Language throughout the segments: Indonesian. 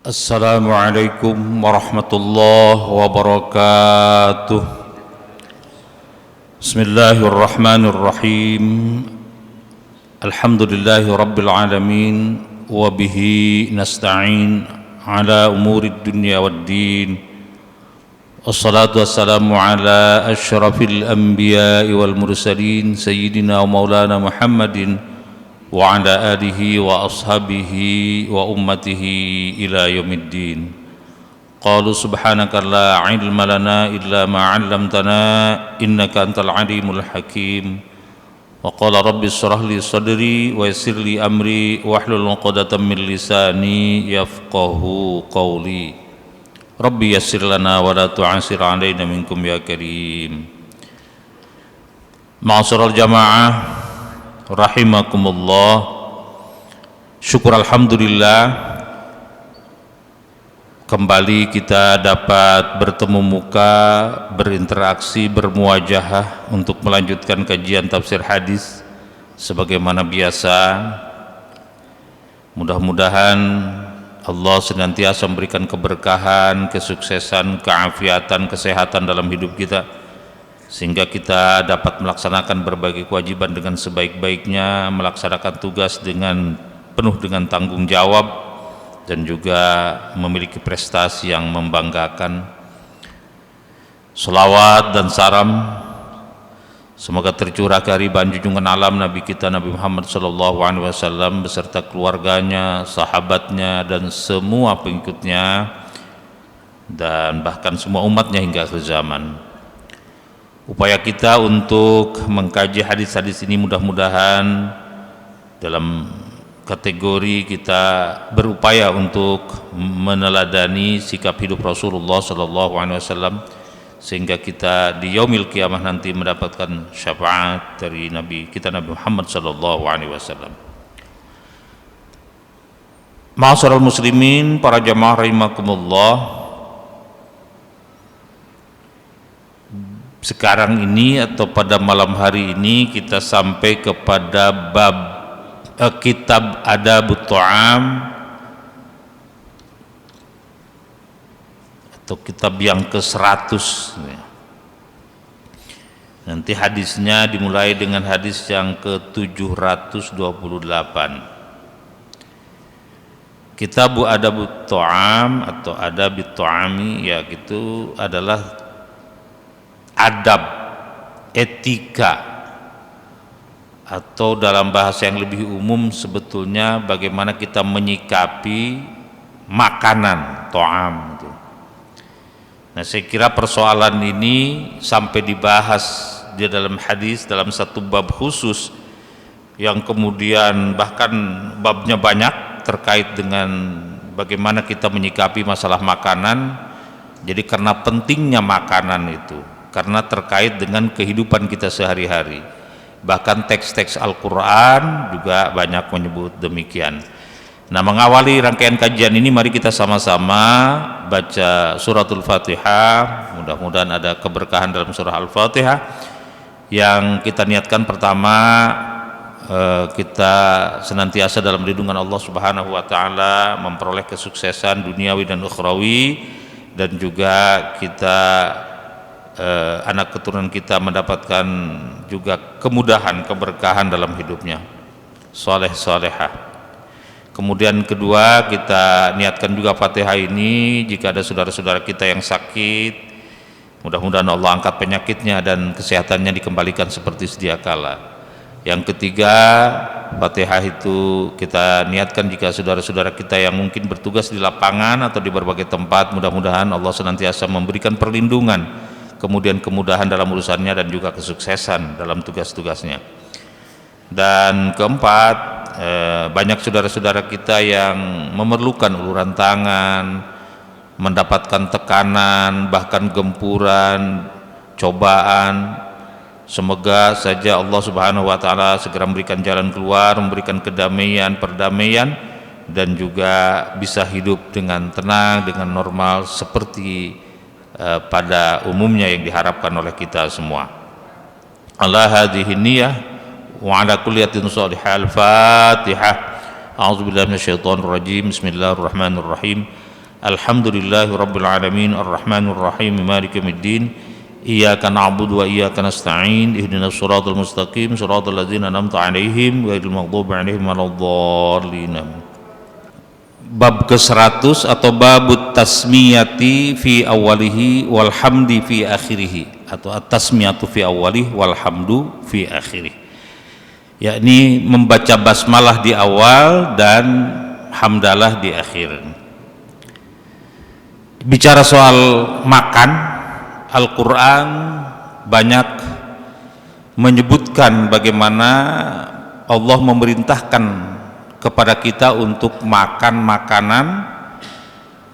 Assalamualaikum warahmatullahi wabarakatuh. Bismillahirrahmanirrahim. Alhamdulillahi rabbil alamin. Wa bihi nasta'in ala umurid dunya waddin. Wassalatu wassalamu ala asyrafil anbiya'i wal mursalin Sayyidina wa maulana Muhammadin wa ala alihi wa ashabihi wa ummatihi ila yaumiddin. Qalu subhanaka la ilma lana illa ma 'allamtana innaka antal alimul hakim. Wa qala rabbi shrah li sadri wa yassir li amri wahlul 'uqdatam min lisani yafqahu qawli. Rabbi yassir lana wa la tu'assir 'alaina minkum ya karim. Ma'asyiral jamaah rahimakumullah. Syukur alhamdulillah kembali kita dapat bertemu muka, berinteraksi, bermuajahah untuk melanjutkan kajian tafsir hadis sebagaimana biasa. Mudah-mudahan Allah senantiasa memberikan keberkahan, kesuksesan, keafiatan, kesehatan dalam hidup kita, sehingga kita dapat melaksanakan berbagai kewajiban dengan sebaik-baiknya, melaksanakan tugas dengan penuh dengan tanggung jawab, dan juga memiliki prestasi yang membanggakan. Salawat dan salam semoga tercurah ke hariban junjungan alam Nabi kita Nabi Muhammad SAW beserta keluarganya, sahabatnya, dan semua pengikutnya, dan bahkan semua umatnya hingga akhir zaman. Upaya kita untuk mengkaji hadis-hadis ini mudah-mudahan dalam kategori kita berupaya untuk meneladani sikap hidup Rasulullah SAW, sehingga kita di yaumil qiyamah nanti mendapatkan syafaat dari Nabi kita Nabi Muhammad SAW. Ma'asyiral muslimin, para jamaah rahimakumullah. Sekarang ini atau pada malam hari ini kita sampai kepada bab kitab Adabut Ta'am atau kitab yang ke-100. Nanti hadisnya dimulai dengan hadis yang ke-728. Kitab Adabut Ta'am atau Adabut Ta'ami, ya, itu adalah adab, etika, atau dalam bahasa yang lebih umum sebetulnya bagaimana kita menyikapi makanan, to'am. Nah, saya kira persoalan ini sampai dibahas di dalam hadis dalam satu bab khusus yang kemudian bahkan babnya banyak terkait dengan bagaimana kita menyikapi masalah makanan. Jadi karena pentingnya makanan itu, karena terkait dengan kehidupan kita sehari-hari. Bahkan teks-teks Al-Quran juga banyak menyebut demikian. Nah, mengawali rangkaian kajian ini, mari kita sama-sama baca suratul Fatihah. Mudah-mudahan ada keberkahan dalam surah Al-Fatihah. Yang kita niatkan pertama, kita senantiasa dalam lindungan Allah Subhanahu wa Ta'ala, memperoleh kesuksesan duniawi dan ukhrawi, dan juga kita anak keturunan kita mendapatkan juga kemudahan, keberkahan dalam hidupnya, soleh-solehah. Kemudian kedua, kita niatkan juga Fatihah ini jika ada saudara-saudara kita yang sakit, mudah-mudahan Allah angkat penyakitnya dan kesehatannya dikembalikan seperti sedia kala. Yang ketiga, Fatihah itu kita niatkan jika saudara-saudara kita yang mungkin bertugas di lapangan atau di berbagai tempat, mudah-mudahan Allah senantiasa memberikan perlindungan, kemudian kemudahan dalam urusannya, dan juga kesuksesan dalam tugas-tugasnya. Dan keempat, banyak saudara-saudara kita yang memerlukan uluran tangan, mendapatkan tekanan, bahkan gempuran, cobaan. Semoga saja Allah Subhanahu wa Ta'ala segera memberikan jalan keluar, memberikan kedamaian, perdamaian, dan juga bisa hidup dengan tenang, dengan normal seperti pada umumnya yang diharapkan oleh kita semua. Ala hadhihi niyah wa ala kulliyatin salihah. Al-Fatihah. A'udzubillahi minasyaitonir rajim. Bismillahirrahmanirrahim. Alhamdulillahi rabbil alamin arrahmanir rahim maliki yaumiddin iyyaka na'budu wa iyyaka nasta'in ihdinas siratal mustaqim siratal ladzina an'amta 'alaihim ghairil maghdubi 'alaihim waladdallin. Bab ke-100 atau babut tasmiyati fi awalihi walhamdi fi akhirih, atau at-tasmiyatu fi awalihi walhamdu fi akhirih, yakni membaca basmalah di awal dan hamdalah di akhir. Bicara soal makan, Al-Quran banyak menyebutkan bagaimana Allah memerintahkan kepada kita untuk makan makanan.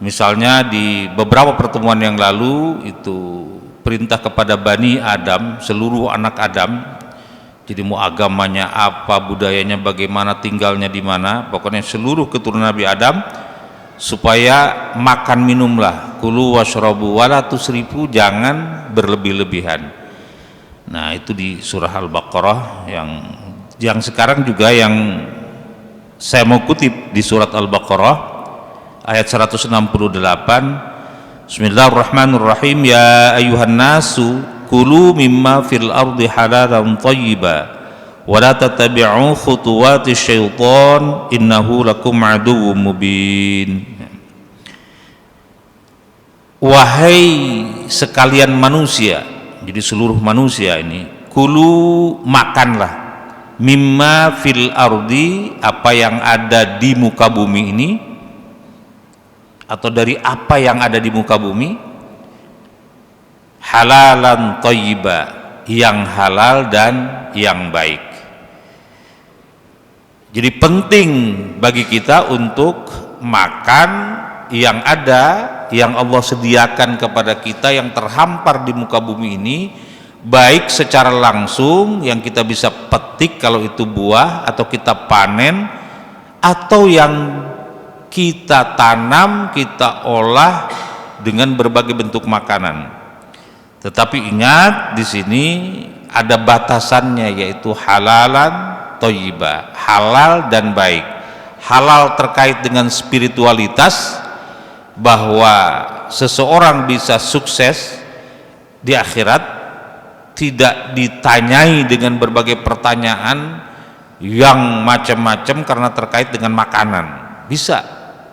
Misalnya di beberapa pertemuan yang lalu itu perintah kepada Bani Adam, seluruh anak Adam, jadi mau agamanya apa, budayanya bagaimana, tinggalnya di mana, pokoknya seluruh keturunan Nabi Adam, supaya makan minumlah, kulu washrabu wala tusrifu, jangan berlebih-lebihan. Nah itu di surah Al-Baqarah, yang sekarang juga yang saya mau kutip di surat Al-Baqarah ayat 168. Bismillahirrahmanirrahim. Ya ayuhan nasu kulu mimma fil ardi halalan thayyiba wa la tattabi'u khutuwati syaitan innahu lakum aduwwum mubin. Wahai sekalian manusia, jadi seluruh manusia ini, kulu makanlah, mimma fil ardi, apa yang ada di muka bumi ini, atau dari apa yang ada di muka bumi, halalan thayyiba, yang halal dan yang baik. Jadi penting bagi kita untuk makan yang ada, yang Allah sediakan kepada kita, yang terhampar di muka bumi ini, baik secara langsung yang kita bisa petik kalau itu buah, atau kita panen, atau yang kita tanam, kita olah dengan berbagai bentuk makanan. Tetapi ingat di sini ada batasannya, yaitu halalan thayyiba, halal dan baik. Halal terkait dengan spiritualitas, bahwa seseorang bisa sukses di akhirat tidak ditanyai dengan berbagai pertanyaan yang macam-macam karena terkait dengan makanan. Bisa.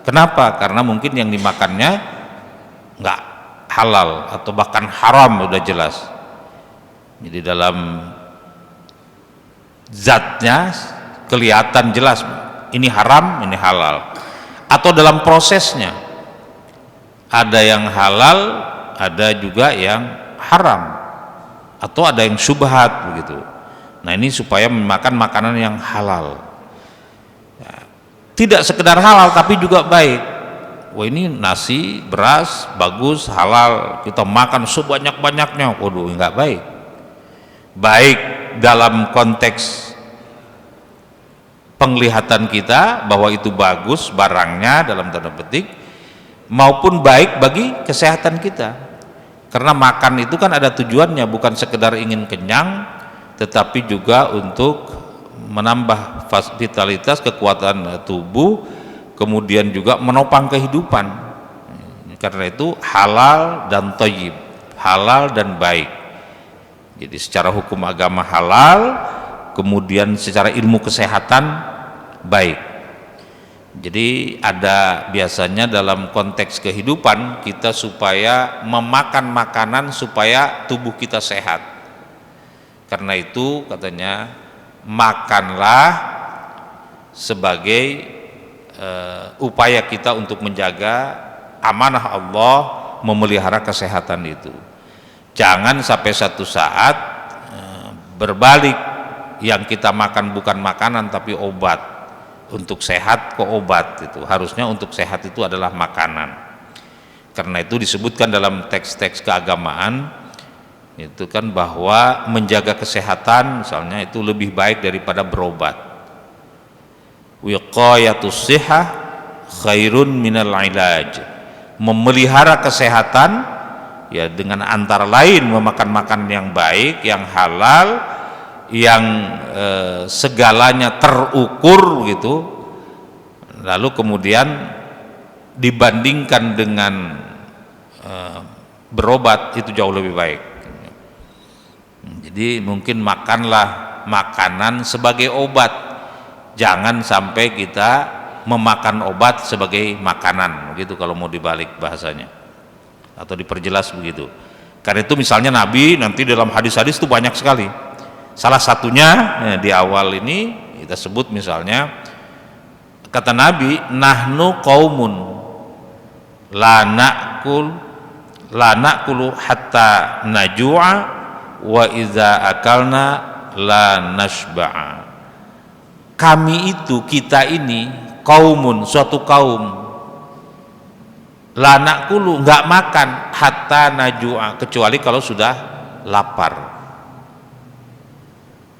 Kenapa? Karena mungkin yang dimakannya nggak halal atau bahkan haram, udah jelas. Jadi dalam zatnya kelihatan jelas ini haram, ini halal. Atau dalam prosesnya ada yang halal, ada juga yang haram, atau ada yang syubhat begitu. Nah ini supaya memakan makanan yang halal, ya, tidak sekedar halal tapi juga baik. Wah ini nasi, beras bagus, halal, kita makan sebanyak-banyaknya, waduh nggak baik. Baik dalam konteks penglihatan kita bahwa itu bagus barangnya dalam tanda petik, maupun baik bagi kesehatan kita. Karena makan itu kan ada tujuannya, bukan sekedar ingin kenyang, tetapi juga untuk menambah vitalitas, kekuatan tubuh, kemudian juga menopang kehidupan. Karena itu halal dan thayyib, halal dan baik. Jadi secara hukum agama halal, kemudian secara ilmu kesehatan baik. Jadi ada biasanya dalam konteks kehidupan kita supaya memakan makanan supaya tubuh kita sehat. Karena itu katanya makanlah sebagai upaya kita untuk menjaga amanah Allah, memelihara kesehatan itu. Jangan sampai satu saat berbalik, yang kita makan bukan makanan tapi obat. Untuk sehat ke obat, itu harusnya untuk sehat itu adalah makanan. Karena itu disebutkan dalam teks-teks keagamaan itu kan bahwa menjaga kesehatan misalnya itu lebih baik daripada berobat. Wiqayatus shihah khairun minal ilaj. Memelihara kesehatan ya dengan antara lain memakan makanan yang baik, yang halal, yang segalanya terukur gitu, lalu kemudian dibandingkan dengan berobat itu jauh lebih baik. Jadi mungkin makanlah makanan sebagai obat, jangan sampai kita memakan obat sebagai makanan, begitu kalau mau dibalik bahasanya atau diperjelas begitu. Karena itu misalnya Nabi nanti dalam hadis-hadis itu banyak sekali. Salah satunya di awal ini kita sebut misalnya kata Nabi, nahnu qaumun la na'kulu hatta najua wa iza akalna la nashba'a. Kami itu, kita ini kaumun, suatu kaum, la na'kulu, enggak makan hatta najua, kecuali kalau sudah lapar.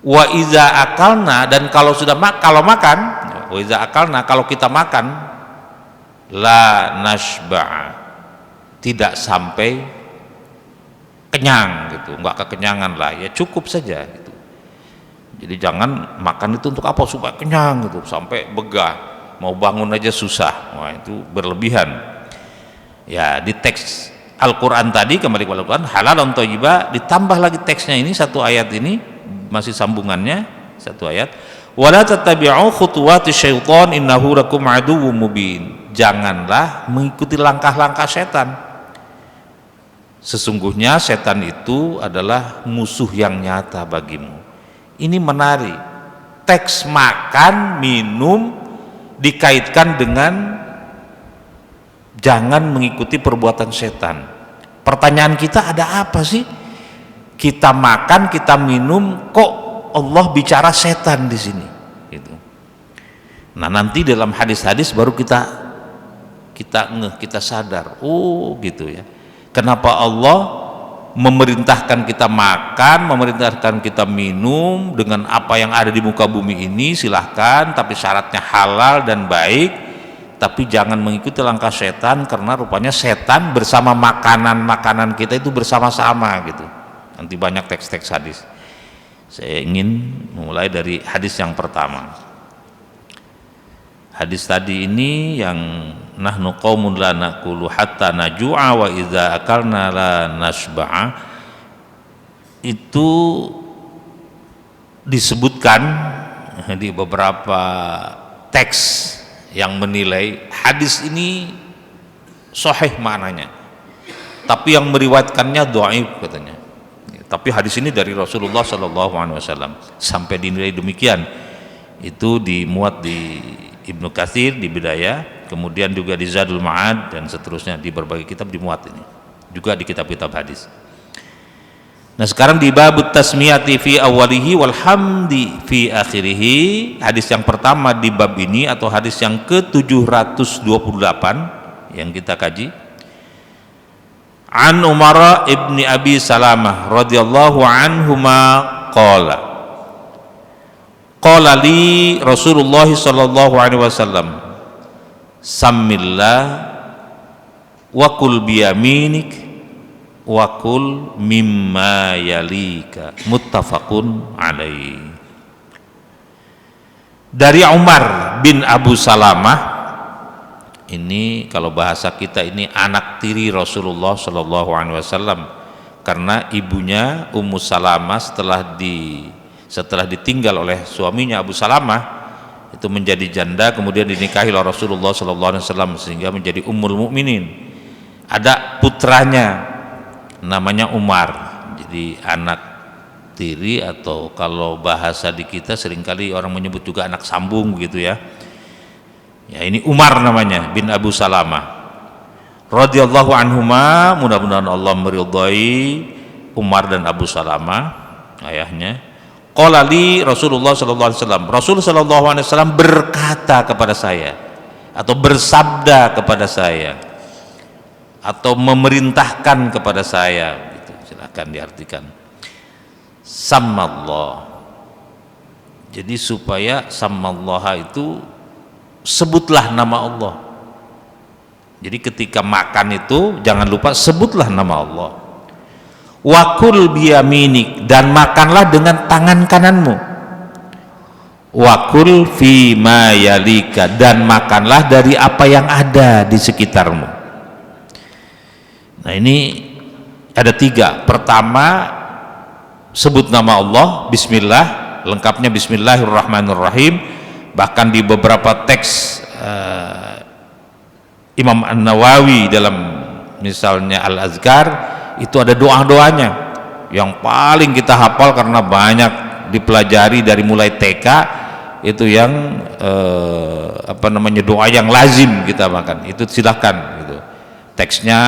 Wa iza akalna, dan kalau sudah kalau makan, wa iza akalna, kalau kita makan, la nashba'a, tidak sampai kenyang gitu, enggak kekenyangan lah, ya cukup saja gitu. Jadi jangan makan itu untuk apa, supaya kenyang gitu sampai begah, mau bangun aja susah. Wah, itu berlebihan. Ya, di teks Al-Qur'an tadi, kembali ke Al-Qur'an, halalan thayyibah, ditambah lagi teksnya ini, satu ayat ini masih sambungannya, satu ayat, wala tattabi'u khutuwati syaitan innahu lakum aduwwum mubin. Janganlah mengikuti langkah-langkah setan. Sesungguhnya setan itu adalah musuh yang nyata bagimu. Ini menarik. Teks makan, minum dikaitkan dengan jangan mengikuti perbuatan setan. Pertanyaan kita, ada apa sih? Kita makan, kita minum, kok Allah bicara setan di sini? Gitu. Nah, nanti dalam hadis-hadis baru kita sadar. Oh, gitu ya. Kenapa Allah memerintahkan kita makan, memerintahkan kita minum dengan apa yang ada di muka bumi ini? Silahkan, tapi syaratnya halal dan baik, tapi jangan mengikuti langkah setan, karena rupanya setan bersama makanan-makanan kita itu bersama-sama gitu. Nanti banyak teks-teks hadis. Saya ingin memulai dari hadis yang pertama. Hadis tadi ini yang nahnu qaumun la naqulu hatta najua wa idza akalna la nashba'a, itu disebutkan di beberapa teks yang menilai hadis ini sahih maknanya, tapi yang meriwayatkannya dhaif katanya. Tapi hadis ini dari Rasulullah SAW sampai dinilai demikian. Itu dimuat di Ibnu Katsir di Bidayah, kemudian juga di Zadul Ma'ad dan seterusnya, di berbagai kitab dimuat ini, juga di kitab-kitab hadis. Nah, sekarang di bab tasmiyati fi awalihi walhamdi fi akhirihi, hadis yang pertama di bab ini atau hadis yang ke-728 yang kita kaji. An Umar ibni Abi Salamah radhiyallahu anhuma qala qala li Rasulullah sallallahu alaihi wasallam sammillah wa kul biyaminik wa kul mimma yalika, muttafaqun alaih. Dari Umar bin Abu Salamah, ini kalau bahasa kita ini anak tiri Rasulullah sallallahu alaihi wasallam, karena ibunya Ummu Salamah setelah ditinggal oleh suaminya Abu Salamah itu menjadi janda, kemudian dinikahi oleh Rasulullah SAW sehingga menjadi Ummul Mukminin. Ada putranya namanya Umar, jadi anak tiri, atau kalau bahasa di kita seringkali orang menyebut juga anak sambung gitu ya. Ya, ini Umar namanya bin Abu Salamah radhiyallahu anhuma, mudah-mudahan Allah meridhai Umar dan Abu Salamah ayahnya. Qala li Rasulullah sallallahu alaihi wasallam, Rasul sallallahu alaihi wasallam berkata kepada saya, atau bersabda kepada saya, atau memerintahkan kepada saya gitu, silakan diartikan. Sammallah, jadi supaya sammallaha itu sebutlah nama Allah. Jadi ketika makan itu jangan lupa sebutlah nama Allah. Wakul biyaminik, dan makanlah dengan tangan kananmu. wakul fima yalika, dan makanlah dari apa yang ada di sekitarmu. Nah ini ada 3. Pertama, sebut nama Allah, bismillah, lengkapnya bismillahirrahmanirrahim. Bahkan di beberapa teks Imam An-Nawawi dalam misalnya Al-Azkar itu ada doa-doanya yang paling kita hafal karena banyak dipelajari dari mulai TK, itu yang doa yang lazim kita makan. Itu silahkan gitu. Teksnya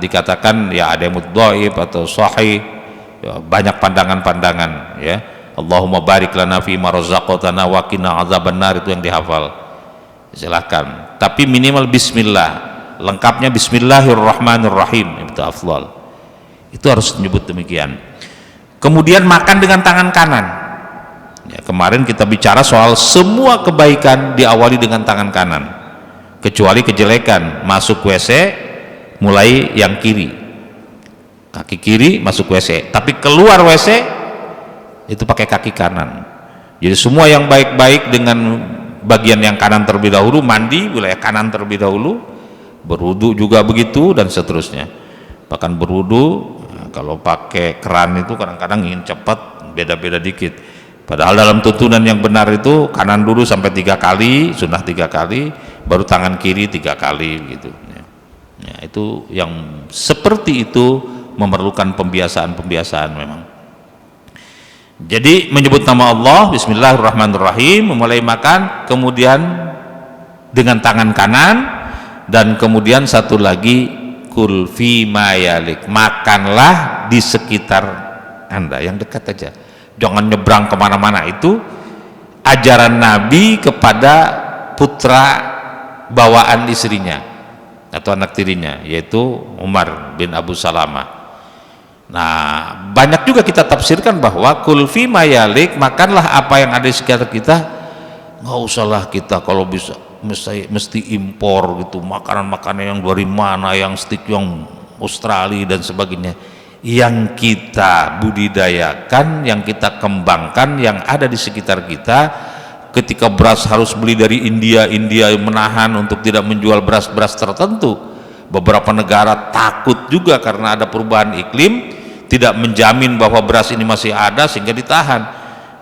dikatakan ya ada mudhaif atau sahih, ya, banyak pandangan-pandangan ya. Allahumma barik lana fi ma razaqtana wa qina azabannar, itu yang dihafal. Silahkan, tapi minimal bismillah, lengkapnya bismillahirrahmanirrahim, itu afdal. Itu harus menyebut demikian. Kemudian makan dengan tangan kanan. Ya, kemarin kita bicara soal semua kebaikan diawali dengan tangan kanan, kecuali kejelekan. Masuk WC mulai yang kiri, kaki kiri masuk WC, tapi keluar WC itu pakai kaki kanan. Jadi semua yang baik-baik dengan bagian yang kanan terlebih dahulu, mandi wilayah kanan terlebih dahulu, berwudu juga begitu, dan seterusnya. Bahkan berwudu, nah, kalau pakai keran itu kadang-kadang ingin cepat, beda-beda dikit. Padahal dalam tuntunan yang benar itu kanan dulu sampai 3 kali, sunnah 3 kali, baru tangan kiri 3 kali gitu. Ya, itu yang seperti itu memerlukan pembiasaan-pembiasaan memang. Jadi menyebut nama Allah, bismillahirrahmanirrahim, memulai makan, kemudian dengan tangan kanan, dan kemudian satu lagi kul fi ma yalik, makanlah di sekitar Anda, yang dekat aja, jangan nyebrang kemana-mana. Itu ajaran Nabi kepada putra bawaan istrinya atau anak tirinya, yaitu Umar bin Abu Salamah. Nah, banyak juga kita tafsirkan bahwa kul fi ma yalik, makanlah apa yang ada di sekitar kita. Nggak usahlah kita kalau bisa mesti impor gitu, makanan-makanan yang dari mana, yang stik yang Australia dan sebagainya. Yang kita budidayakan, yang kita kembangkan, yang ada di sekitar kita. Ketika beras harus beli dari India menahan untuk tidak menjual beras-beras tertentu. Beberapa negara takut juga karena ada perubahan iklim, tidak menjamin bahwa beras ini masih ada sehingga ditahan.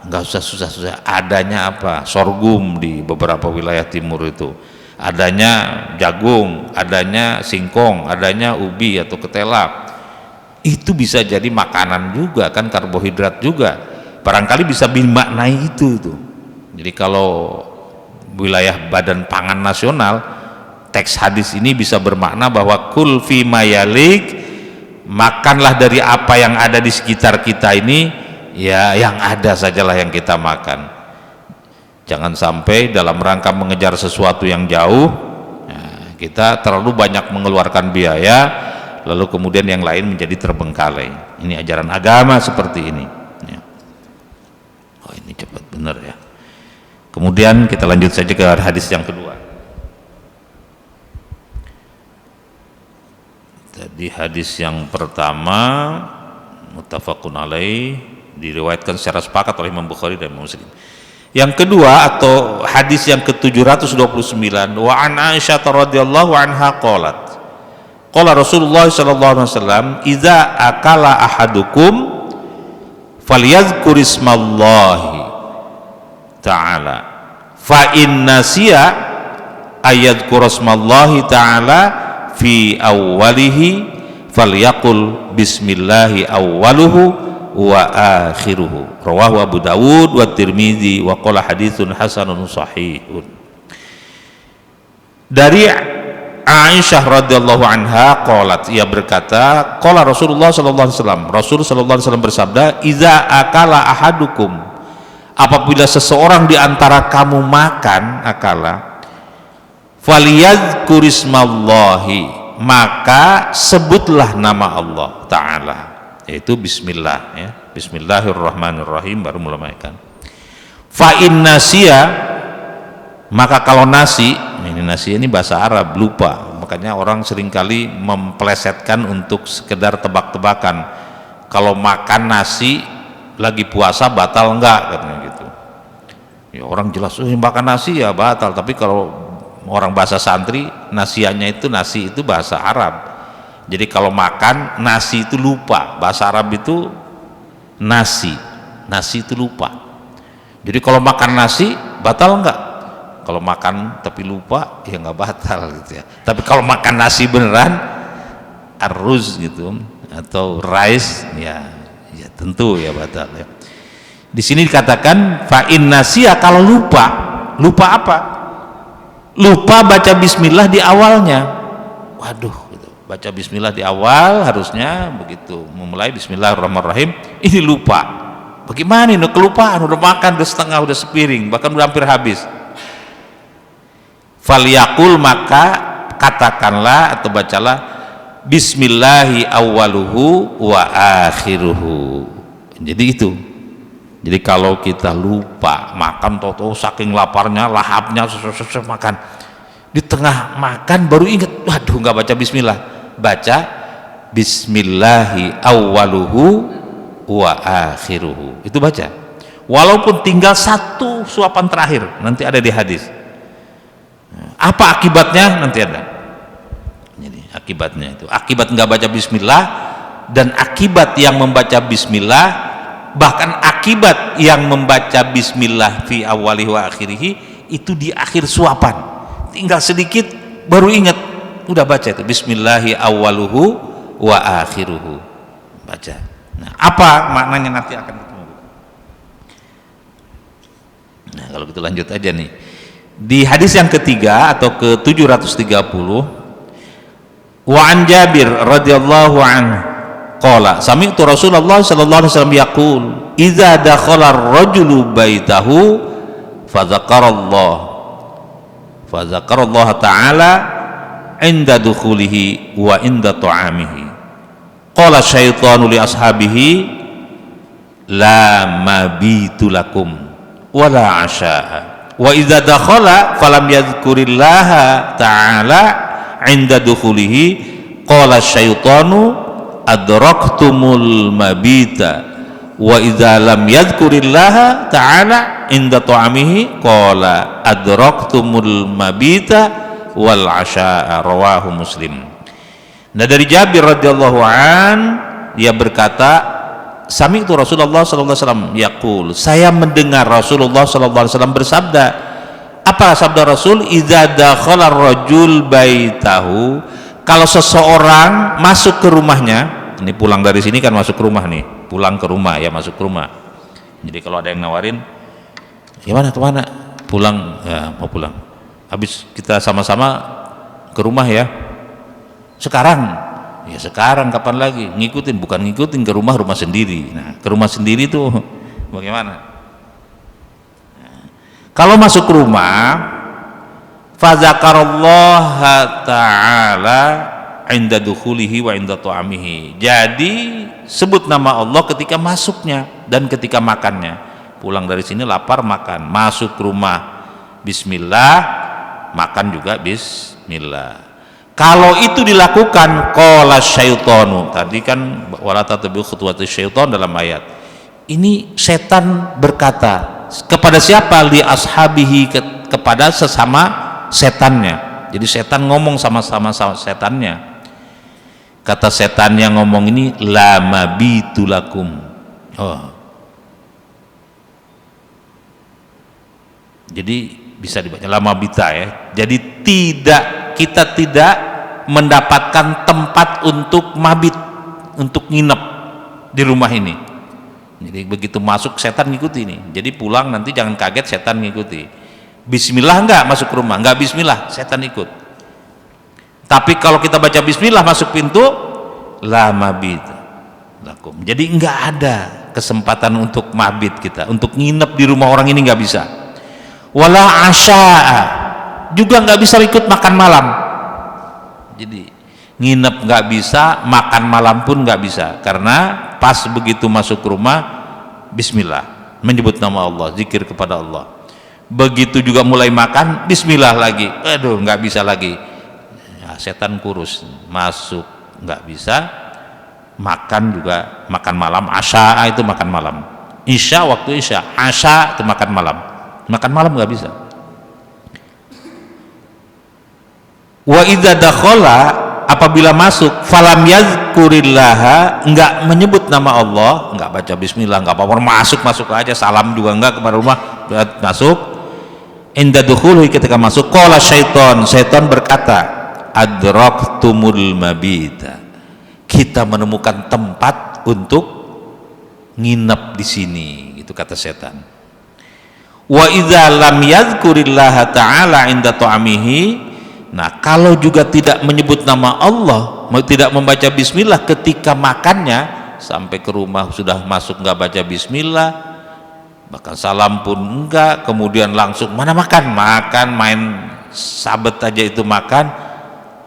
Nggak usah susah-susah. Adanya apa? Sorghum di beberapa wilayah timur itu, adanya jagung, adanya singkong, adanya ubi atau ketela. Itu bisa jadi makanan juga kan, karbohidrat juga. Barangkali bisa dimaknai itu tuh. Jadi kalau wilayah Badan Pangan Nasional, teks hadis ini bisa bermakna bahwa kul fi mayalik, makanlah dari apa yang ada di sekitar kita ini, ya yang ada sajalah yang kita makan. Jangan sampai dalam rangka mengejar sesuatu yang jauh, ya, kita terlalu banyak mengeluarkan biaya, lalu kemudian yang lain menjadi terbengkalai. Ini ajaran agama seperti ini ya. Oh, ini cepat benar ya. Kemudian kita lanjut saja ke hadis yang kedua. Tadi hadis yang pertama muttafaqun alaih, diriwayatkan secara sepakat oleh Imam Bukhari dan Imam Muslim. Yang kedua atau hadis yang ke-729, wa an Aisyah radhiyallahu anha qalat, qala Rasulullah sallallahu alaihi wasallam, idza akala ahadukum falyadhkur ismallahi ta'ala, fa in nasiya ayadhkur ismallahi ta'ala fi awwalihi falyaqul bismillahi awwaluhu wa akhiruhu, rawahu Abu Dawud wa Tirmidzi wa qala haditsun hasanun sahihun. Dari Aisyah radhiyallahu anha qalat, ia berkata, qala Rasulullah sallallahu alaihi wasallam, Rasul sallallahu alaihi wasallam bersabda, iza akala ahadukum, apabila seseorang di antara kamu makan, akala, faliyadhkur ismallahi, maka sebutlah nama Allah Ta'ala, yaitu bismillah ya. Bismillahirrahmanirrahim, baru mulai makan. Fa in nasiya, maka kalau nasi, ini bahasa Arab, lupa, makanya orang seringkali memplesetkan untuk sekedar tebak-tebakan. Kalau makan nasi lagi puasa batal enggak, katanya gitu. Ya orang jelas makan nasi ya batal, tapi kalau orang bahasa santri nasiannya itu nasi itu bahasa Arab. Jadi kalau makan nasi itu lupa, bahasa Arab itu nasi itu lupa. Jadi kalau makan nasi batal enggak? Kalau makan tapi lupa ya enggak batal gitu ya. Tapi kalau makan nasi beneran aruz gitu atau rice ya tentu ya batal ya. Di sini dikatakan fa in nasiya, kalau lupa apa? Lupa baca bismillah di awalnya. Waduh, gitu. Baca bismillah di awal harusnya begitu memulai bismillahirrahmanirrahim, ini lupa. Bagaimana ini kelupaan, udah makan udah setengah, udah sepiring, bahkan udah hampir habis. Falyaqul, maka katakanlah atau bacalah bismillahi awwaluhu wa akhiruhu. Jadi itu. Jadi kalau kita lupa makan toto saking laparnya, lahapnya makan, di tengah makan baru ingat, waduh nggak baca bismillah, baca bismillahi awwaluhu wa akhiruhu, itu baca walaupun tinggal satu suapan terakhir, nanti ada di hadis apa akibatnya, nanti ada. Jadi akibatnya itu, akibat nggak baca bismillah dan akibat yang membaca bismillah, bahkan akibat yang membaca bismillah fi awwalihi wa akhirihi itu di akhir suapan, tinggal sedikit baru ingat, udah baca itu bismillahi awwaluhu wa akhiruhu, baca. Nah, apa maknanya nanti akan ketemu. Nah, kalau gitu lanjut aja nih. Di hadis yang ketiga atau ke 730, wa an Jabir radhiyallahu anhu qala sami'tu Rasulullah sallallahu alaihi wasallam yaqul idza dakhala ar-rajulu baitahu fa dzakara ta'ala inda dukhulihi wa inda ta'amihi qala syaitanu li ashabihi la mabitu lakum wa la 'asha'a wa idza dakhala falam yadhkurillaha ta'ala inda dukhulihi qala syaitanu adraktumul mabita wa idza lam yadhkurillaha ta'ala inda ta'amihi qala adraktumul mabita wal 'asha'a, rawahu Muslim. Nah, dari Jabir radhiyallahu an, dia berkata sami'tu Rasulullah sallallahu alaihi wasallam yaqul, saya mendengar Rasulullah sallallahu alaihi wasallam bersabda. Apa sabda Rasul? Idza dakhala ar-rajul baitahu, kalau seseorang masuk ke rumahnya, ini pulang dari sini kan masuk ke rumah nih, pulang ke rumah ya, masuk ke rumah. Jadi kalau ada yang nawarin, gimana kemana? Pulang ya, mau pulang. Habis kita sama-sama ke rumah ya. Sekarang, ya sekarang kapan lagi? Ngikutin, bukan ngikutin ke rumah sendiri. Nah, ke rumah sendiri tuh bagaimana? Nah, kalau masuk ke rumah, fadzakarallaha ta'ala inda dukhulihi wa inda ta'amihi. Jadi sebut nama Allah ketika masuknya dan ketika makannya. Pulang dari sini lapar makan, masuk ke rumah bismillah, makan juga bismillah. Kalau itu dilakukan qala syaitanu, tadi kan wala tattabi'u khutuwati syaitan dalam ayat. Ini setan berkata kepada siapa? Li ashabihi, kepada sesama setannya. Jadi setan ngomong sama-sama setannya. Kata setan yang ngomong ini la mabitu lakum. Jadi bisa dibaca la mabita ya. Jadi kita tidak mendapatkan tempat untuk mabit, untuk nginep di rumah ini. Jadi begitu masuk setan ngikuti ini. Jadi pulang nanti jangan kaget setan ngikuti. Bismillah enggak masuk ke rumah, enggak bismillah setan ikut. Tapi kalau kita baca bismillah masuk pintu, la mabit lakum. Jadi enggak ada kesempatan untuk mabit kita, untuk nginep di rumah orang ini enggak bisa. Wala asya'a, juga enggak bisa ikut makan malam. Jadi nginep enggak bisa, makan malam pun enggak bisa, karena pas begitu masuk ke rumah bismillah, menyebut nama Allah, zikir kepada Allah. Begitu juga mulai makan bismillah lagi, aduh nggak bisa lagi ya, setan kurus, masuk nggak bisa, makan juga makan malam, asya itu makan malam, isya waktu isya, asya itu makan malam, makan malam nggak bisa. Wa idza dakhala, apabila masuk, falam yazkurillaha, enggak menyebut nama Allah, enggak baca bismillah, enggak apa-apa, masuk aja, salam juga enggak kepada rumah, masuk. Inda dukhuli, ketika masuk, qala syaitan berkata, adraktumul mabita, kita menemukan tempat untuk nginep di sini, gitu kata setan. Wa idza lam yazkurillaha ta'ala inda ta'amihi, nah kalau juga tidak menyebut nama Allah, tidak membaca bismillah ketika makannya, sampai ke rumah sudah masuk nggak baca bismillah, bahkan salam pun enggak, kemudian langsung mana makan main sabet aja itu makan.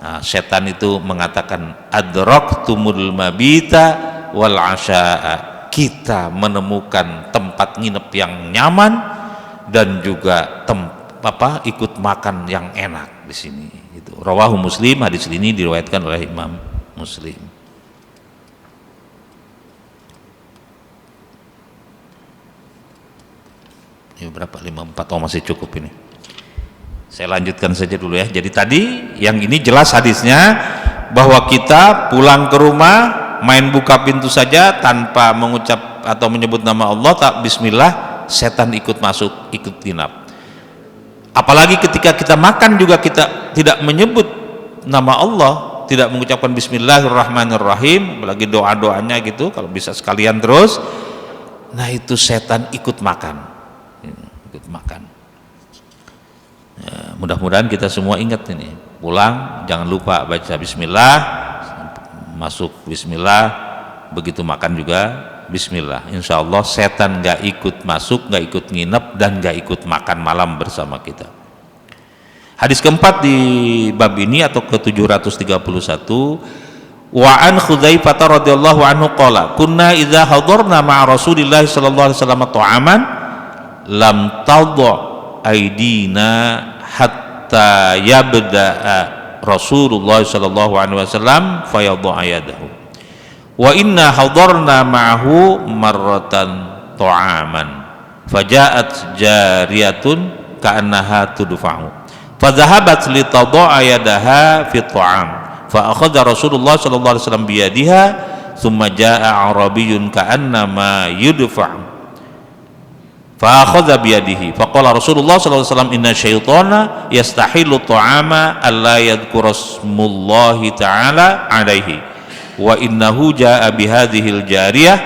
Nah, setan itu mengatakan adraktumul mabita wal asya'a, kita menemukan tempat nginep yang nyaman dan juga ikut makan yang enak di sini. Itu rawahu Muslim, hadis ini diriwayatkan oleh Imam Muslim. Ini berapa? 54. Oh, masih cukup ini. Saya lanjutkan saja dulu ya. Jadi tadi yang ini jelas hadisnya bahwa kita pulang ke rumah main buka pintu saja tanpa mengucap atau menyebut nama Allah, tak bismillah, setan ikut masuk, ikut nginap. Apalagi ketika kita makan juga kita tidak menyebut nama Allah, tidak mengucapkan bismillahirrahmanirrahim, apalagi doa-doanya gitu, kalau bisa sekalian terus, nah itu setan ikut makan, ya, mudah-mudahan kita semua ingat ini, pulang jangan lupa baca bismillah, masuk bismillah, begitu makan juga bismillah. Insya Allah setan nggak ikut masuk, nggak ikut nginep, dan nggak ikut makan malam bersama kita. Hadis keempat di bab ini atau ke-731, wa an Khudzaifah radhiyallahu anhu qala kunna idza hadarna ma'a Rasulillah sallallahu alaihi wasallam ta'aman lam tadha aydina hatta yabda'a Rasulullah sallallahu alaihi wasallam fayadha yadahu wa inna hadarna ma'ahu marratan ta'aman faja'at jariyatun ka'annaha tudfa'u fadhahabat li tadha'a yadaha fi ta'am fa akhadha Rasulullah sallallahu alaihi wasallam bi yadiha thumma jaa'a arabiyyun ka'annama yudfa'u fa akhadha bi yadihi fa qala Rasulullah sallallahu alaihi wasallam inna syaitana yastahilu ta'ama alla yadhkura ismullahi ta'ala alaihi wa innahu jaa'a bi hadhil jariyah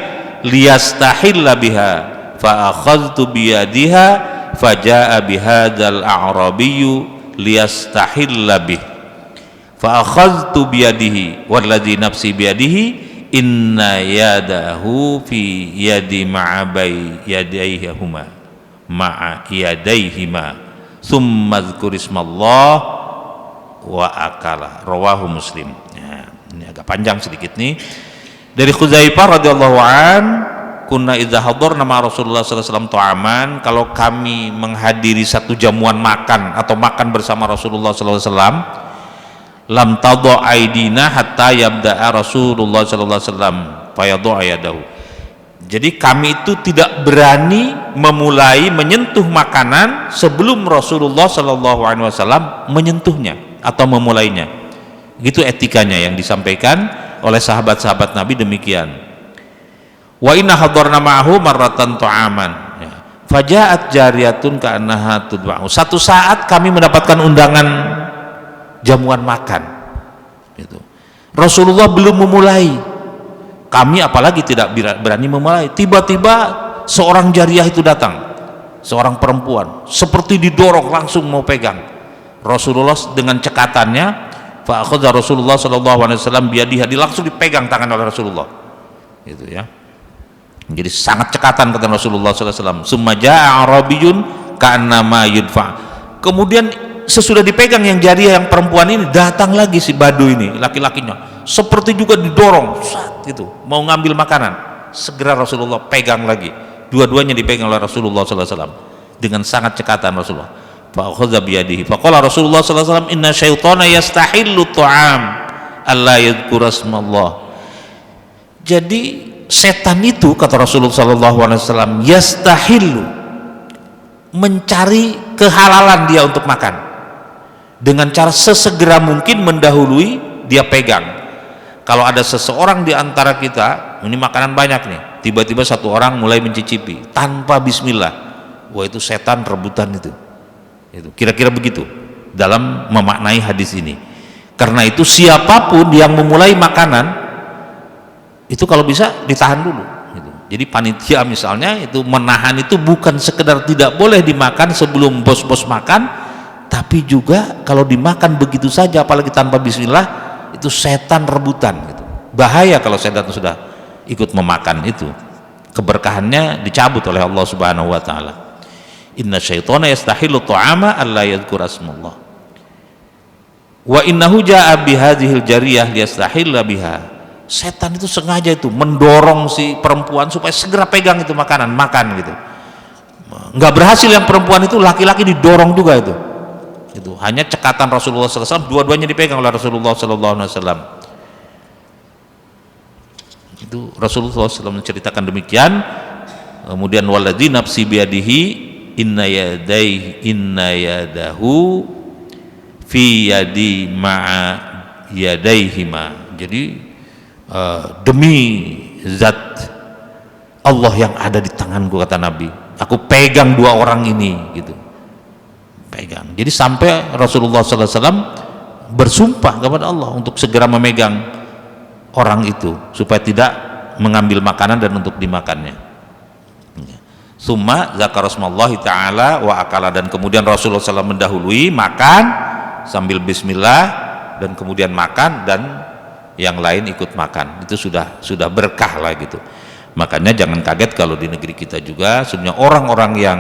liyastahilla biha fa akhadhtu bi yadiha fa jaa'a bi hadzal a'rabiyyu liyastahilla bih fa akhadhtu bi yadihi walladzi nafsi bi yadihi inna yadahu fi yadi ma'abai yadaihima ma'a yadaihima thumma dzkur ismallah wa akala rawahu Muslim. Ya, ini agak panjang sedikit nih. Dari Khudzaifah radhiyallahu an, kunna idza hadarna ma Rasulullah sallallahu alaihi wasallam ta'aman, kalau kami menghadiri satu jamuan makan atau makan bersama Rasulullah sallallahu alaihi wasallam, lam tadha aidina hatta yabda'a Rasulullah sallallahu alaihi wasallam fayadha yadahu. Jadi kami itu tidak berani memulai menyentuh makanan sebelum Rasulullah sallallahu alaihi wasallam menyentuhnya atau memulainya. Gitu etikanya yang disampaikan oleh sahabat-sahabat Nabi demikian. Wa inna hadarna ma'ahu marratan ta'aman ya. Faja'at jariyatun ka'annaha tudba'u. Satu saat kami mendapatkan undangan jamuan makan gitu. Rasulullah belum memulai, kami apalagi tidak berani memulai. Tiba-tiba seorang jariyah itu datang, seorang perempuan, seperti didorong langsung mau pegang. Rasulullah dengan cekatannya, fa akhadha Rasulullah sallallahu alaihi wasallam biyadiha, langsung dipegang tangan oleh Rasulullah gitu ya. Jadi sangat cekatan kata Rasulullah sallallahu alaihi wasallam. Summa jaa'a arabiyyun ka'annama yudfa. Kemudian sesudah dipegang yang jariyah yang perempuan ini, datang lagi si badu ini, laki-lakinya, seperti juga didorong gitu, mau ngambil makanan. Segera Rasulullah pegang lagi, dua-duanya dipegang oleh Rasulullah sallallahu alaihi wasallam dengan sangat cekatan Rasulullah. Fa akhadha bi yadihi fa qala Rasulullah sallallahu alaihi wasallam inna syaitana yastahillu ta'am alla yadhkura ismallah. Jadi setan itu kata Rasulullah sallallahu alaihi wasallam yastahillu, mencari kehalalan dia untuk makan dengan cara sesegera mungkin mendahului dia pegang. Kalau ada seseorang di antara kita, ini makanan banyak nih, tiba-tiba satu orang mulai mencicipi tanpa bismillah, wah itu setan rebutan itu kira-kira begitu dalam memaknai hadis ini. Karena itu siapapun yang memulai makanan itu kalau bisa ditahan dulu gitu. Jadi panitia misalnya itu menahan itu bukan sekedar tidak boleh dimakan sebelum bos-bos makan, tapi juga kalau dimakan begitu saja apalagi tanpa bismillah, itu setan rebutan gitu. Bahaya kalau setan sudah ikut memakan itu, keberkahannya dicabut oleh Allah Subhanahu wa taala. Inna syaitana yastahilu ta'ama alla yadhkur asmallah wa innahu jaa bihadhil jariyah liyastahilla biha. Setan itu sengaja itu mendorong si perempuan supaya segera pegang itu makanan, makan gitu. Nggak berhasil yang perempuan itu, laki-laki didorong juga itu. Hanya cekatan Rasulullah SAW, dua-duanya dipegang oleh Rasulullah SAW. Itu Rasulullah SAW menceritakan demikian. Kemudian waladzi nafsi biadihi inna yadahu fi yadi ma'a yadaihima. Jadi demi zat Allah yang ada di tanganku, kata Nabi, aku pegang dua orang ini gitu, pegang. Jadi sampai Rasulullah SAW bersumpah kepada Allah untuk segera memegang orang itu supaya tidak mengambil makanan dan untuk dimakannya. Summa zakar rasmallahi ta'ala wa akala, dan kemudian Rasulullah SAW mendahului makan sambil bismillah dan kemudian makan dan yang lain ikut makan. Itu sudah berkah lah gitu. Makanya jangan kaget kalau di negeri kita juga sebenarnya orang-orang yang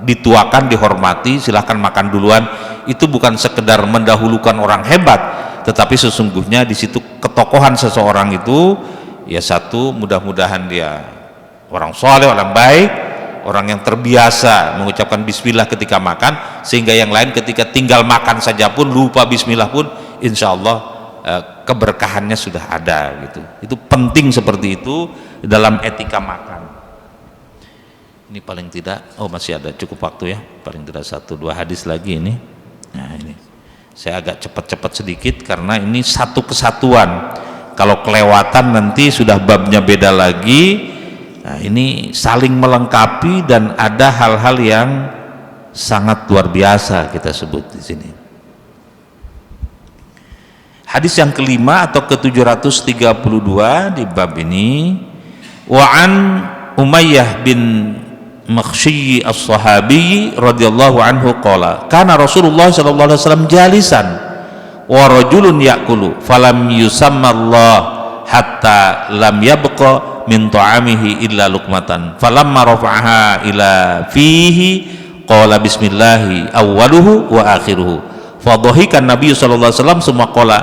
dituakan, dihormati, silahkan makan duluan, itu bukan sekedar mendahulukan orang hebat, tetapi sesungguhnya di situ ketokohan seseorang itu ya satu, mudah-mudahan dia orang soleh, orang baik, orang yang terbiasa mengucapkan bismillah ketika makan, sehingga yang lain ketika tinggal makan saja pun lupa bismillah pun insya Allah keberkahannya sudah ada gitu. Itu penting seperti itu dalam etika makan. Ini paling tidak, masih ada cukup waktu ya, paling tidak 1-2 hadis lagi ini. Nah ini saya agak cepat-cepat sedikit karena ini satu kesatuan. Kalau kelewatan nanti sudah babnya beda lagi. Nah ini saling melengkapi dan ada hal-hal yang sangat luar biasa kita sebut di sini. Hadis yang kelima atau ke-732 di bab ini, wa an Umayyah bin Makhsyi as-Sahabi radhiyallahu anhu qala kana Rasulullah sallallahu alaihi wasallam jalisan wa rajulun ya'kulu falam yusamma Allah hatta lam yabqa min ta'amihi illa luqmatan falamma rafa'aha ila fihi qala bismillahi awwaluhu wa akhiruhu fadhahikan Nabi sallallahu alaihi wasallam summa qala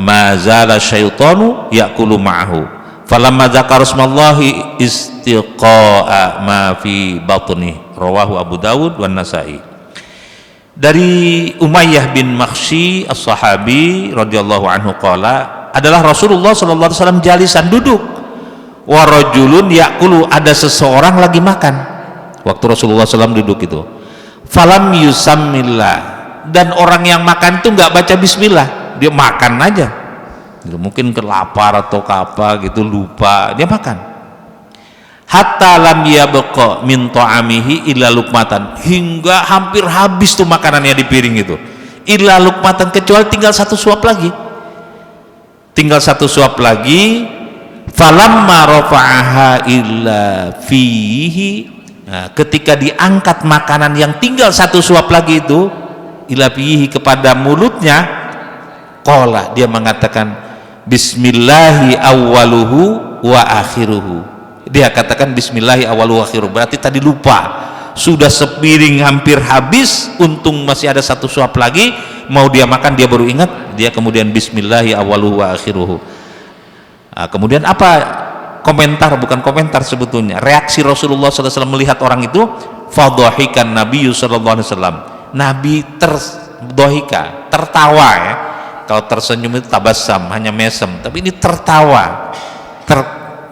ma zala syaitanu ya'kulu ma'ahu falamma dzakara ismallahi istiqa'a ma fi batni rawahu Abu Dawud wan Nasa'i. Dari Umayyah bin Makhsyi as-Sahabi radhiyallahu anhu qala, adalah Rasulullah sallallahu alaihi wasallam jalisan, duduk, wa rajulun ya'kulu, ada seseorang lagi makan waktu Rasulullah SAW duduk itu, falam yusammillah, dan orang yang makan itu nggak baca bismillah, dia makan aja gitu. Mungkin kelapar atau apa gitu, lupa, dia makan. Hatta lam yabqa min ta'amihi illa luqmatan, hingga hampir habis tuh makanannya di piring itu, illa luqmatan, kecuali tinggal satu suap lagi, falamma rafa'aha illa fihi, nah, ketika diangkat makanan yang tinggal satu suap lagi itu ila fihi, kepada mulutnya, qala, dia mengatakan bismillahi awwaluhu wa akhiruhu, dia katakan bismillahi awwaluhu wa akhiruhu, berarti tadi lupa, sudah sepiring hampir habis, untung masih ada satu suap lagi, mau dia makan dia baru ingat, dia kemudian bismillahi awwaluhu wa akhiruhu. Nah, kemudian apa komentar, bukan komentar sebetulnya, reaksi Rasulullah SAW melihat orang itu, fadhahikan Nabi sallallahu alaihi wasallam, Nabi tertawa ya. Kalau tersenyum itu tabassam, hanya mesem, tapi ini tertawa,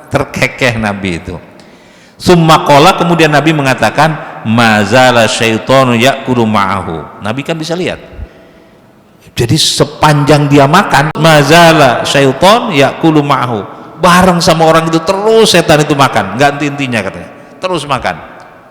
terkekeh Nabi itu. Summa qala, kemudian Nabi mengatakan mazala syaitanu ya'kulu ma'ahu. Nabi kan bisa lihat. Jadi sepanjang dia makan, mazala syaitan ya'kulu ma'ahu, bareng sama orang itu terus setan itu makan, nggak henti-hentinya katanya, terus makan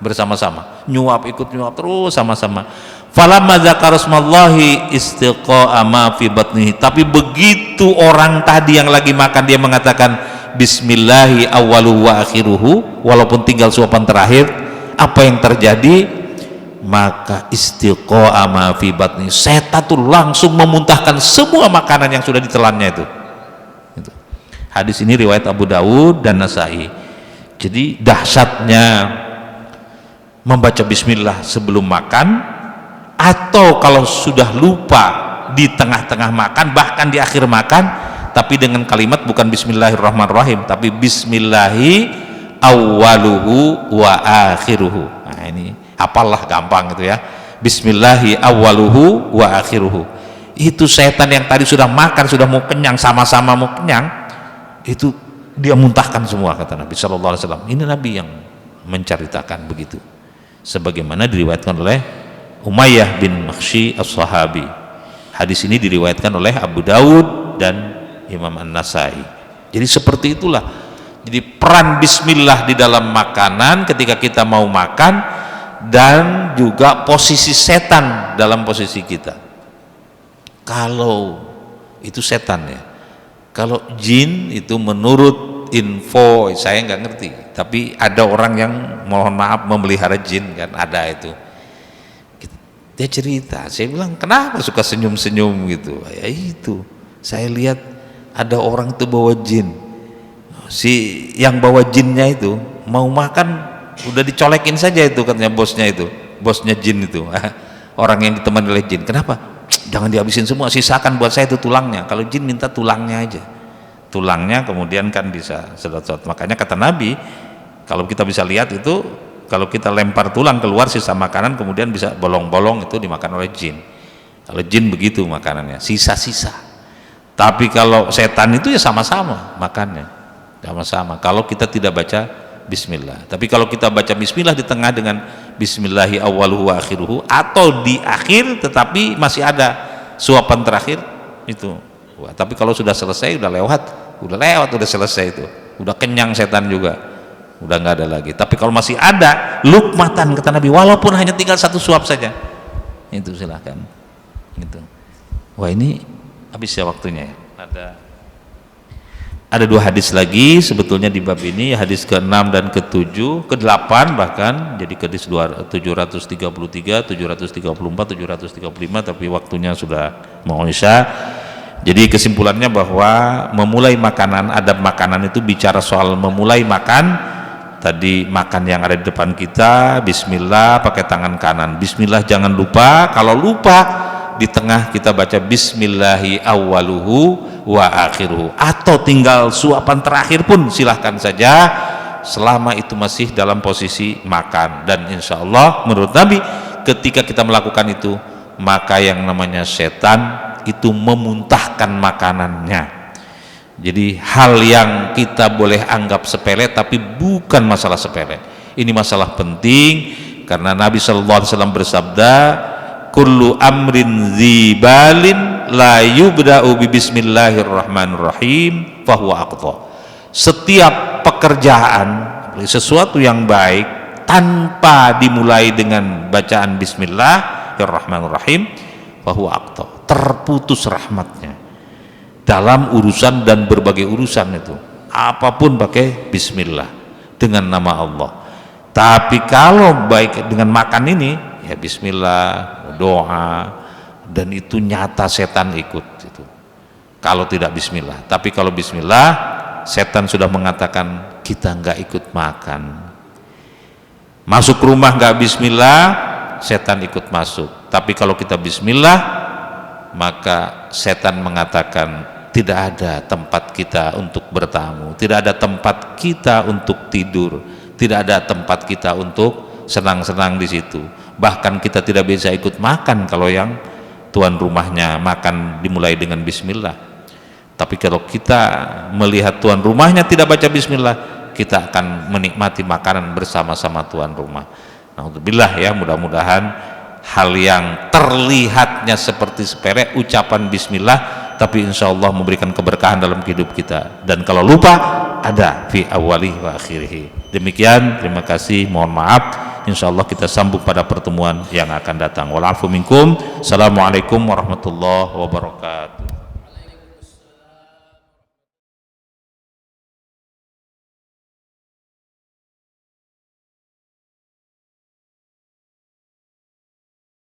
bersama-sama, nyuap ikut nyuap terus sama-sama. Falamma dzakara smallahi istiqa'a ma fi batnihi, tapi begitu orang tadi yang lagi makan dia mengatakan bismillahi awwaluhu wa akhiruhu, walaupun tinggal suapan terakhir, apa yang terjadi? Maka istiqa'a ma fi batnihi, setan tuh langsung memuntahkan semua makanan yang sudah ditelannya itu. Hadis ini riwayat Abu Dawud dan Nasai. Jadi dahsyatnya membaca bismillah sebelum makan, atau kalau sudah lupa di tengah-tengah makan, bahkan di akhir makan, tapi dengan kalimat bukan bismillahirrahmanirrahim, tapi bismillahi awwaluhu wa akhiruhu. Nah ini apalah gampang itu ya, bismillahi awwaluhu wa akhiruhu. Itu setan yang tadi sudah makan, sudah mau kenyang, sama-sama mau kenyang, itu dia muntahkan semua, kata Nabi Shallallahu Alaihi Wasallam. Ini Nabi yang menceritakan begitu, sebagaimana diriwayatkan oleh Umayyah bin Makhshi as-Sahabi. Hadis ini diriwayatkan oleh Abu Dawud dan Imam An-Nasai. Jadi seperti itulah. Jadi peran bismillah di dalam makanan ketika kita mau makan, dan juga posisi setan dalam posisi kita. Kalau itu setan ya. Kalau jin itu menurut info saya nggak ngerti, tapi ada orang yang mohon maaf memelihara jin kan, ada itu. Dia cerita, saya bilang kenapa suka senyum-senyum gitu? Ya itu, saya lihat ada orang itu bawa jin, si yang bawa jinnya itu mau makan udah dicolekin saja itu, katanya bosnya itu, bosnya jin itu, orang yang ditemani oleh jin. Kenapa? Jangan dihabisin semua, sisakan buat saya itu tulangnya. Kalau jin minta tulangnya aja, tulangnya kemudian kan bisa sedot-sedot. Makanya kata Nabi, kalau kita bisa lihat itu, kalau kita lempar tulang keluar sisa makanan, kemudian bisa bolong-bolong, itu dimakan oleh jin. Kalau jin begitu makanannya, sisa-sisa. Tapi kalau setan itu ya sama-sama makannya, sama-sama. Kalau kita tidak baca bismillah. Tapi kalau kita baca bismillah di tengah dengan bismillahi awwaluhu wa akhiruhu, atau di akhir tetapi masih ada suapan terakhir itu. Wah, tapi kalau sudah selesai, udah lewat, udah selesai itu, udah kenyang setan juga, udah nggak ada lagi. Tapi kalau masih ada lukmatan, kata Nabi, walaupun hanya tinggal satu suap saja, itu silahkan gitu. Wah ini habis ya waktunya ya. Ada dua hadis lagi sebetulnya di bab ini, hadis ke-6 dan ke-7, ke-8 bahkan, jadi ke hadis 733, 734, 735, tapi waktunya sudah mau isya. Jadi kesimpulannya bahwa memulai makanan, adab makanan itu bicara soal memulai makan. Tadi makan yang ada di depan kita, bismillah pakai tangan kanan, bismillah jangan lupa. Kalau lupa di tengah kita baca bismillahi awwaluhu wa akhiruhu, atau tinggal suapan terakhir pun silahkan saja, selama itu masih dalam posisi makan. Dan insya Allah menurut Nabi, ketika kita melakukan itu, maka yang namanya setan itu memuntahkan makanannya. Jadi hal yang kita boleh anggap sepele, tapi bukan masalah sepele, ini masalah penting. Karena Nabi SAW bersabda, kullu amrin zibalin la yubda'u bi bismillahirrahmanirrahim fahuwa aqta. Setiap pekerjaan, sesuatu yang baik, tanpa dimulai dengan bacaan bismillahirrahmanirrahim, fahuwa aqta, terputus rahmatnya. Dalam urusan dan berbagai urusan itu, apapun pakai bismillah, dengan nama Allah. Tapi kalau baik dengan makan ini, ya bismillah, doa, dan itu nyata setan ikut itu. Kalau tidak bismillah, tapi kalau bismillah, setan sudah mengatakan kita nggak ikut makan. Masuk rumah nggak bismillah, setan ikut masuk. Tapi kalau kita bismillah, maka setan mengatakan tidak ada tempat kita untuk bertamu, tidak ada tempat kita untuk tidur, tidak ada tempat kita untuk senang-senang di situ. Bahkan kita tidak bisa ikut makan kalau yang tuan rumahnya makan dimulai dengan bismillah. Tapi kalau kita melihat tuan rumahnya tidak baca bismillah, kita akan menikmati makanan bersama-sama tuan rumah. Alhamdulillah ya, mudah-mudahan hal yang terlihatnya seperti sepele, ucapan bismillah, tapi insya Allah memberikan keberkahan dalam hidup kita. Dan kalau lupa, ada fi awalih wa akhirih. Demikian, terima kasih, mohon maaf. Insya Allah kita sambung pada pertemuan yang akan datang. Wal afu minkum. Assalamualaikum warahmatullahi wabarakatuh.